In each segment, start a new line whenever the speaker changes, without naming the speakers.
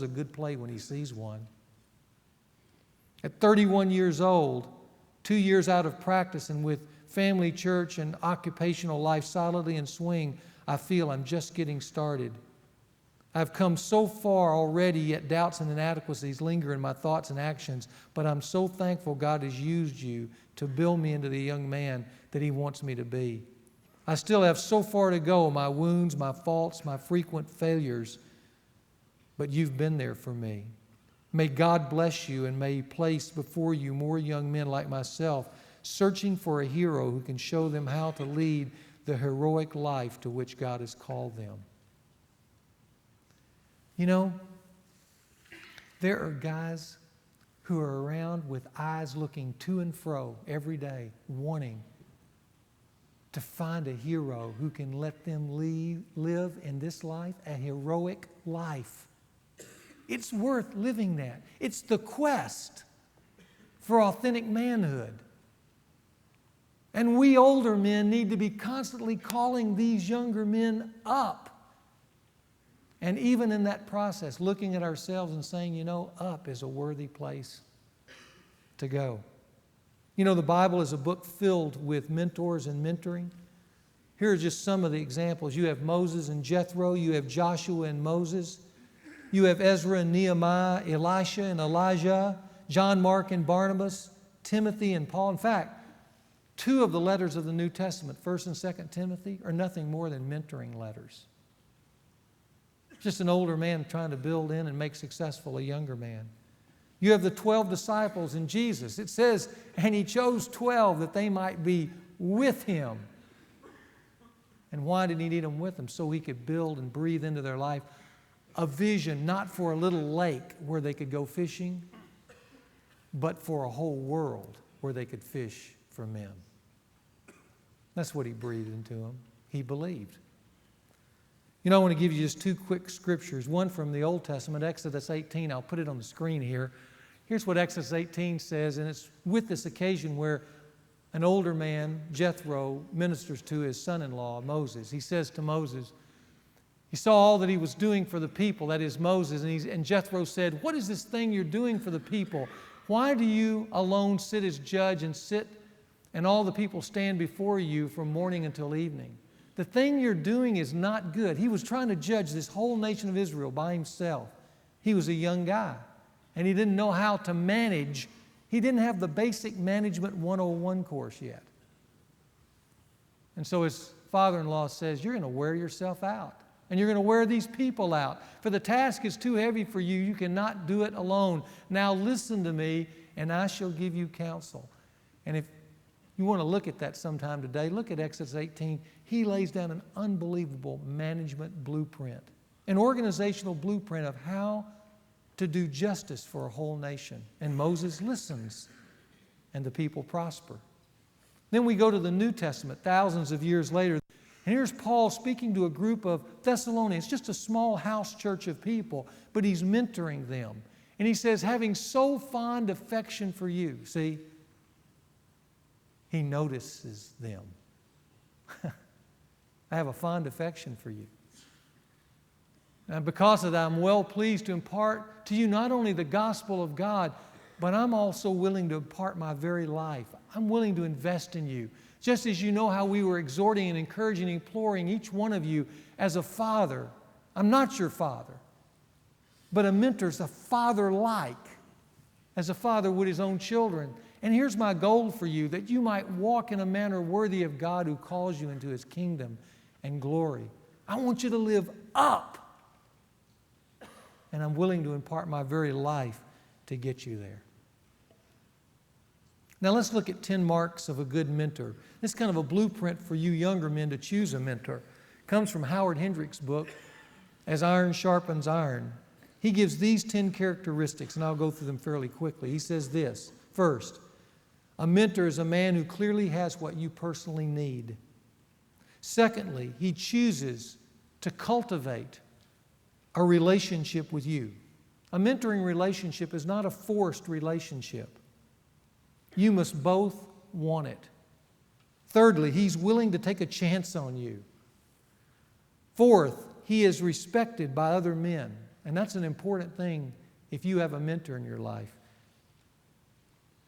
a good play when he sees one. At 31 years old, 2 years out of practice and with family, church, and occupational life solidly in swing, I feel I'm just getting started. I've come so far already, yet doubts and inadequacies linger in my thoughts and actions, but I'm so thankful God has used you to build me into the young man that He wants me to be. I still have so far to go, my wounds, my faults, my frequent failures, but you've been there for me. May God bless you, and may He place before you more young men like myself, searching for a hero who can show them how to lead the heroic life to which God has called them. You know, there are guys who are around with eyes looking to and fro every day, wanting to find a hero who can let them live in this life a heroic life. It's worth living that. It's the quest for authentic manhood. And we older men need to be constantly calling these younger men up. And even in that process, looking at ourselves and saying, you know, up is a worthy place to go. You know, the Bible is a book filled with mentors and mentoring. Here are just some of the examples. You have Moses and Jethro. You have Joshua and Moses. You have Ezra and Nehemiah, Elisha and Elijah, John, Mark and Barnabas, Timothy and Paul. In fact, 2 of the letters of the New Testament, 1 and 2 Timothy, are nothing more than mentoring letters. Just an older man trying to build in and make successful a younger man. You have the 12 disciples in Jesus. It says, and He chose 12 that they might be with Him. And why did He need them with Him? So He could build and breathe into their life a vision, not for a little lake where they could go fishing, but for a whole world where they could fish for men. That's what He breathed into them. He believed. You know, I want to give you just 2 quick scriptures. One from the Old Testament, Exodus 18. I'll put it on the screen here. Here's what Exodus 18 says, and it's with this occasion where an older man, Jethro, ministers to his son-in-law, Moses. He says to Moses, he saw all that he was doing for the people, that is Moses, and Jethro said, what is this thing you're doing for the people? Why do you alone sit as judge and all the people stand before you from morning until evening? The thing you're doing is not good. He was trying to judge this whole nation of Israel by himself. He was a young guy, and he didn't know how to manage. He didn't have the basic management 101 course yet. And so his father-in-law says, you're going to wear yourself out, and you're going to wear these people out. For the task is too heavy for you. You cannot do it alone. Now listen to me, and I shall give you counsel. And if you want to look at that sometime today, look at Exodus 18. He lays down an unbelievable management blueprint, an organizational blueprint of how to do justice for a whole nation. And Moses listens, and the people prosper. Then we go to the New Testament, thousands of years later. And here's Paul speaking to a group of Thessalonians, just a small house church of people, but he's mentoring them. And he says, having so fond affection for you, see, he notices them. I have a fond affection for you. And because of that, I'm well pleased to impart to you not only the gospel of God, but I'm also willing to impart my very life. I'm willing to invest in you. Just as you know how we were exhorting and encouraging and imploring each one of you as a father. I'm not your father, but a mentor's a father-like, as a father would his own children. And here's my goal for you, that you might walk in a manner worthy of God who calls you into His kingdom and glory. I want you to live up, and I'm willing to impart my very life to get you there. Now let's look at 10 marks of a good mentor. This is kind of a blueprint for you younger men to choose a mentor. It comes from Howard Hendricks' book, As Iron Sharpens Iron. He gives these 10 characteristics, and I'll go through them fairly quickly. He says this: first, a mentor is a man who clearly has what you personally need. Secondly, he chooses to cultivate a relationship with you. A mentoring relationship is not a forced relationship. You must both want it. Thirdly, he's willing to take a chance on you. Fourth, he is respected by other men. And that's an important thing if you have a mentor in your life.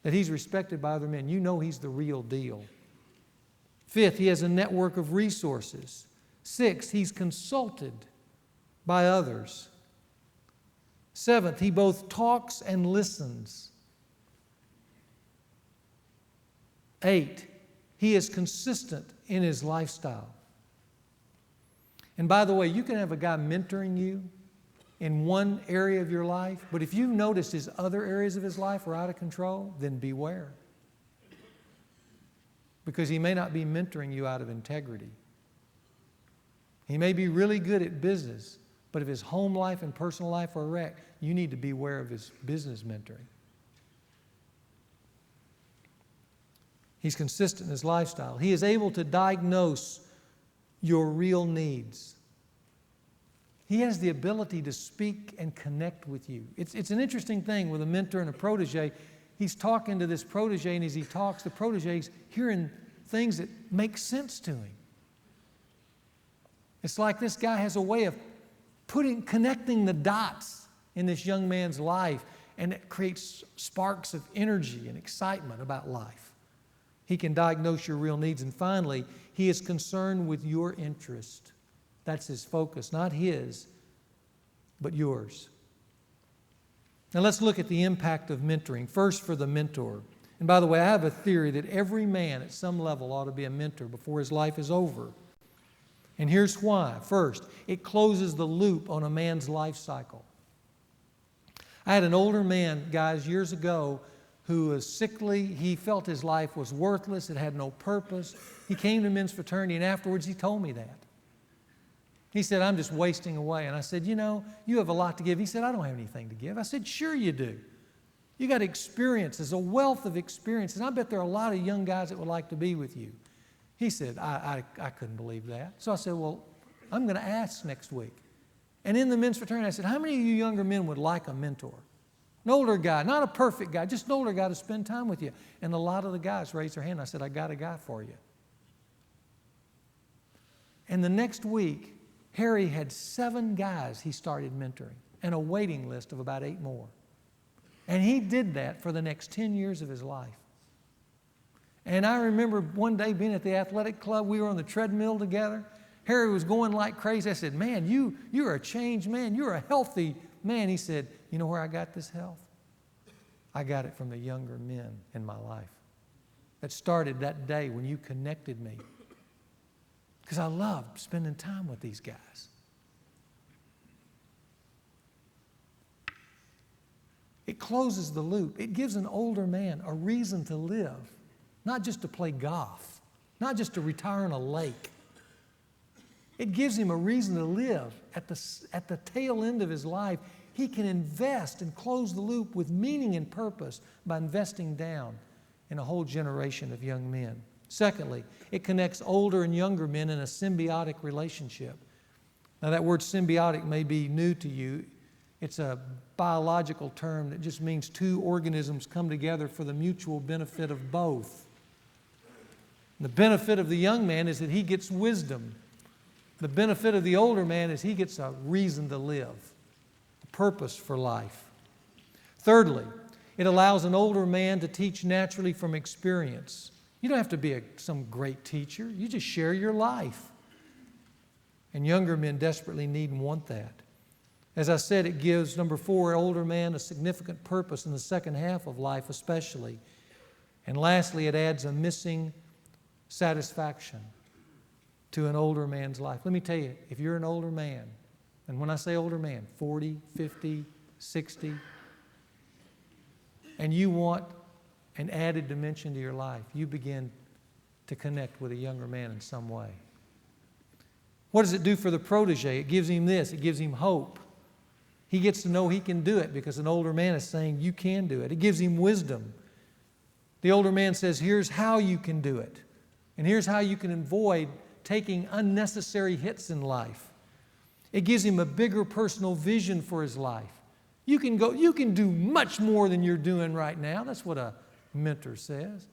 That he's respected by other men. You know he's the real deal. Fifth, he has a network of resources. Sixth, he's consulted by others. Seventh, he both talks and listens. 8, he is consistent in his lifestyle. And by the way, you can have a guy mentoring you in one area of your life, but if you've noticed his other areas of his life are out of control, then beware. Because he may not be mentoring you out of integrity. He may be really good at business, but if his home life and personal life are a wreck, you need to beware of his business mentoring. He's consistent in his lifestyle. He is able to diagnose your real needs. He has the ability to speak and connect with you. It's an interesting thing with a mentor and a protege. He's talking to this protege, and as he talks, the protege's hearing things that make sense to him. It's like this guy has a way of connecting the dots in this young man's life, and it creates sparks of energy and excitement about life. He can diagnose your real needs. And finally, he is concerned with your interest. That's his focus, not his, but yours. Now let's look at the impact of mentoring. First, for the mentor. And by the way, I have a theory that every man at some level ought to be a mentor before his life is over. And here's why. First, it closes the loop on a man's life cycle. I had an older man, guys, years ago, who was sickly. He felt his life was worthless. It had no purpose. He came to men's fraternity, and afterwards he told me that. He said, I'm just wasting away. And I said, you know, you have a lot to give. He said, I don't have anything to give. I said, sure you do. You got experiences, a wealth of experience. And I bet there are a lot of young guys that would like to be with you. He said, I couldn't believe that. So I said, well, I'm going to ask next week. And in the men's fraternity, I said, how many of you younger men would like a mentor? An older guy, not a perfect guy, just an older guy to spend time with you. And a lot of the guys raised their hand. I said, I got a guy for you. And the next week, Harry had 7 guys he started mentoring and a waiting list of about 8 more. And he did that for the next 10 years of his life. And I remember one day being at the athletic club. We were on the treadmill together. Harry was going like crazy. I said, man, you're a changed man. You're a healthy man. He said, you know where I got this health? I got it from the younger men in my life. That started that day when you connected me. Because I loved spending time with these guys. It closes the loop. It gives an older man a reason to live, not just to play golf, not just to retire on a lake. It gives him a reason to live. At the tail end of his life, he can invest and close the loop with meaning and purpose by investing down in a whole generation of young men. Secondly, it connects older and younger men in a symbiotic relationship. Now, that word symbiotic may be new to you. It's a biological term that just means 2 organisms come together for the mutual benefit of both. The benefit of the young man is that he gets wisdom. The benefit of the older man is he gets a reason to live, a purpose for life. Thirdly, it allows an older man to teach naturally from experience. You don't have to be some great teacher. You just share your life. And younger men desperately need and want that. As I said, it gives, number 4, an older man a significant purpose in the second half of life especially. And lastly, it adds a missing satisfaction to an older man's life. Let me tell you, if you're an older man, and when I say older man, 40, 50, 60, and you want an added dimension to your life, you begin to connect with a younger man in some way. What does it do for the protege? It gives him this. It gives him hope. He gets to know he can do it because an older man is saying you can do it. It gives him wisdom. The older man says, here's how you can do it. And here's how you can avoid taking unnecessary hits in life. It gives him a bigger personal vision for his life. You can do much more than you're doing right now. That's what a mentor says.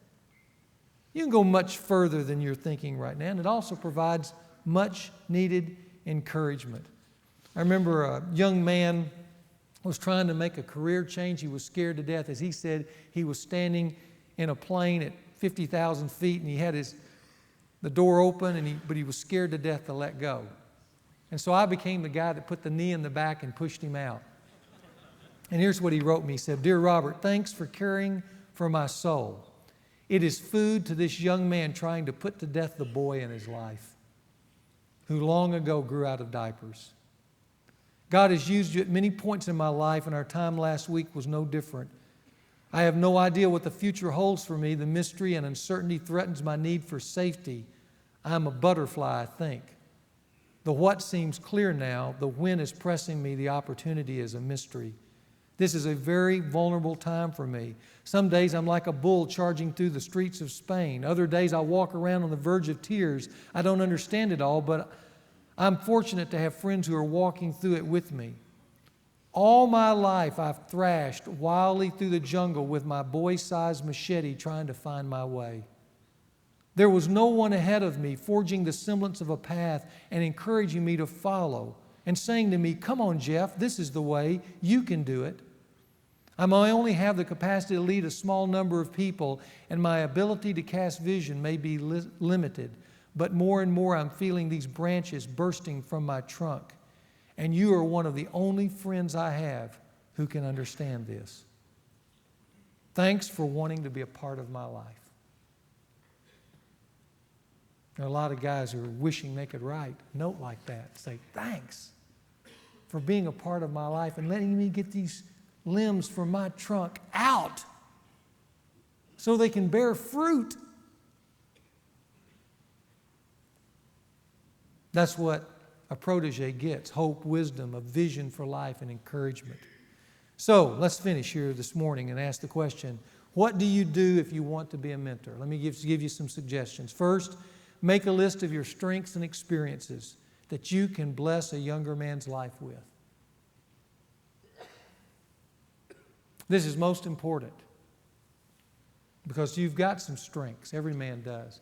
You can go much further than you're thinking right now. And it also provides much needed encouragement. I remember a young man was trying to make a career change. He was scared to death. As he said, he was standing in a plane at 50,000 feet and he had the door open, but he was scared to death to let go. And so I became the guy that put the knee in the back and pushed him out. And here's what he wrote me. He said, "Dear Robert, thanks for caring for my soul. It is food to this young man trying to put to death the boy in his life who long ago grew out of diapers. God has used you at many points in my life, and our time last week was no different. I have no idea what the future holds for me. The mystery and uncertainty threatens my need for safety. I'm a butterfly, I think. The what seems clear now. The when is pressing me. The opportunity is a mystery. This is a very vulnerable time for me. Some days I'm like a bull charging through the streets of Spain. Other days I walk around on the verge of tears. I don't understand it all, but I'm fortunate to have friends who are walking through it with me. All my life I've thrashed wildly through the jungle with my boy-sized machete trying to find my way. There was no one ahead of me forging the semblance of a path and encouraging me to follow and saying to me, "Come on, Jeff, this is the way. You can do it." I only have the capacity to lead a small number of people, and my ability to cast vision may be limited. But more and more I'm feeling these branches bursting from my trunk. And you are one of the only friends I have who can understand this. Thanks for wanting to be a part of my life. There are a lot of guys who are wishing they could write a note like that. Say, thanks for being a part of my life and letting me get these limbs from my trunk out so they can bear fruit. That's what a protege gets: hope, wisdom, a vision for life, and encouragement. So let's finish here this morning and ask the question, what do you do if you want to be a mentor? Let me give you some suggestions. First, make a list of your strengths and experiences that you can bless a younger man's life with. This is most important because you've got some strengths. Every man does.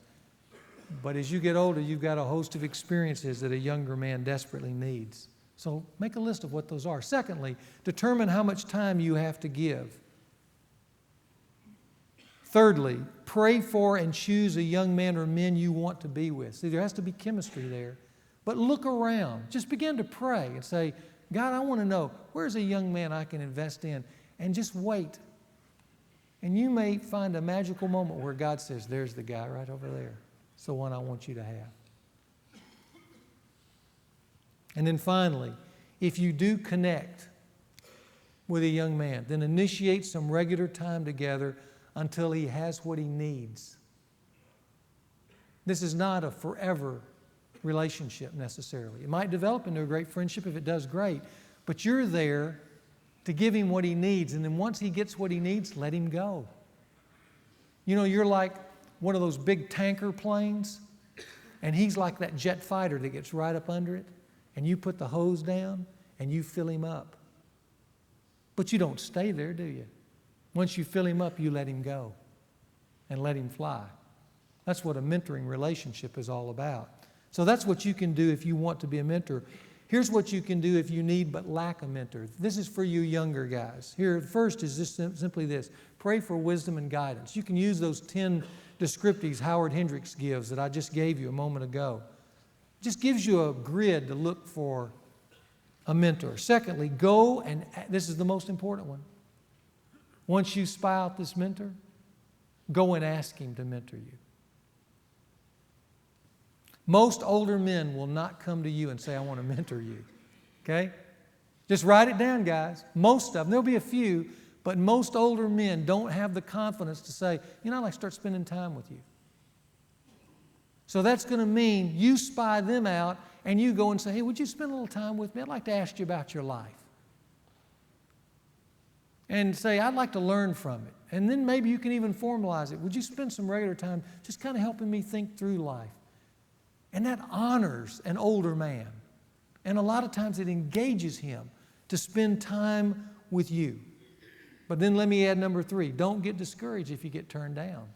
But as you get older, you've got a host of experiences that a younger man desperately needs. So make a list of what those are. Secondly, determine how much time you have to give. Thirdly, pray for and choose a young man or men you want to be with. See, there has to be chemistry there. But look around. Just begin to pray and say, God, I want to know, where's a young man I can invest in? And just wait. And you may find a magical moment where God says, there's the guy right over there. It's the one I want you to have. And then finally, if you do connect with a young man, then initiate some regular time together until he has what he needs. This is not a forever relationship necessarily. It might develop into a great friendship. If it does, great. But you're there to give him what he needs. And then once he gets what he needs, let him go. You know, you're like one of those big tanker planes, and he's like that jet fighter that gets right up under it, and you put the hose down and you fill him up. But you don't stay there, do you? Once you fill him up, you let him go and let him fly. That's what a mentoring relationship is all about. So that's what you can do if you want to be a mentor. Here's what you can do if you need but lack a mentor. This is for you younger guys. Here, first is just simply this. Pray for wisdom and guidance. You can use those 10 descriptives Howard Hendricks gives that I just gave you a moment ago. It just gives you a grid to look for a mentor. Secondly, go and, this is the most important one. Once you spy out this mentor, go and ask him to mentor you. Most older men will not come to you and say, I want to mentor you. Okay? Just write it down, guys. Most of them. There'll be a few, but most older men don't have the confidence to say, you know, I'd like to start spending time with you. So that's going to mean you spy them out and you go and say, hey, would you spend a little time with me? I'd like to ask you about your life. And say, I'd like to learn from it. And then maybe you can even formalize it. Would you spend some regular time just kind of helping me think through life? And that honors an older man. And a lot of times it engages him to spend time with you. But then let me add number 3. Don't get discouraged if you get turned down.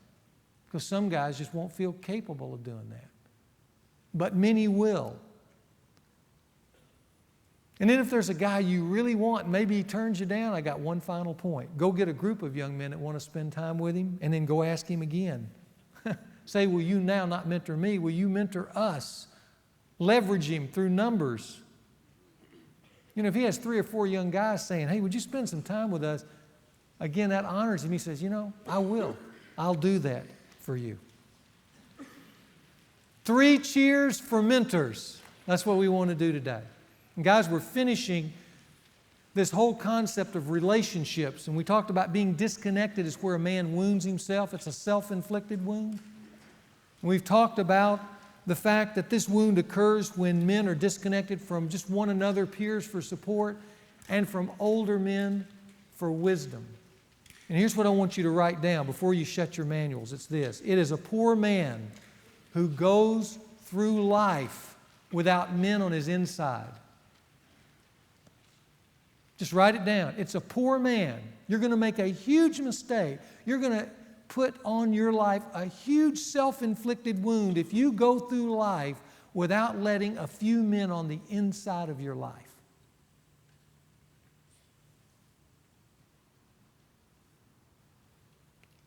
Because some guys just won't feel capable of doing that. But many will. And then if there's a guy you really want, maybe he turns you down, I got one final point. Go get a group of young men that want to spend time with him, and then go ask him again. Say, will you now not mentor me? Will you mentor us? Leverage him through numbers. You know, if he has 3 or 4 young guys saying, hey, would you spend some time with us? Again, that honors him. He says, you know, I will. I'll do that for you. 3 cheers for mentors. That's what we want to do today. And guys, we're finishing this whole concept of relationships. And we talked about being disconnected is where a man wounds himself. It's a self-inflicted wound. And we've talked about the fact that this wound occurs when men are disconnected from just one another, peers for support, and from older men for wisdom. And here's what I want you to write down before you shut your manuals. It's this. It is a poor man who goes through life without men on his inside. Just write it down. It's a poor man. You're going to make a huge mistake. You're going to put on your life a huge self-inflicted wound if you go through life without letting a few men on the inside of your life.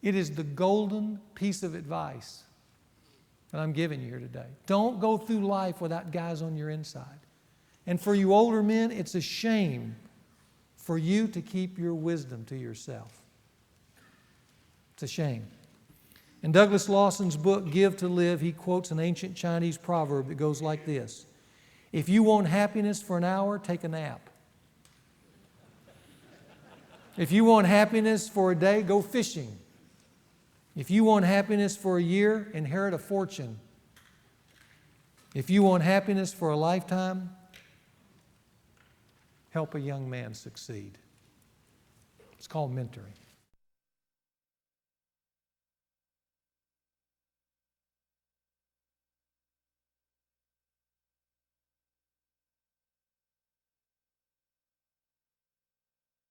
It is the golden piece of advice that I'm giving you here today. Don't go through life without guys on your inside. And for you older men, it's a shame for you to keep your wisdom to yourself. It's a shame. In Douglas Lawson's book, Give to Live, he quotes an ancient Chinese proverb that goes like this. If you want happiness for an hour, take a nap. If you want happiness for a day, go fishing. If you want happiness for a year, inherit a fortune. If you want happiness for a lifetime, help a young man succeed. It's called mentoring.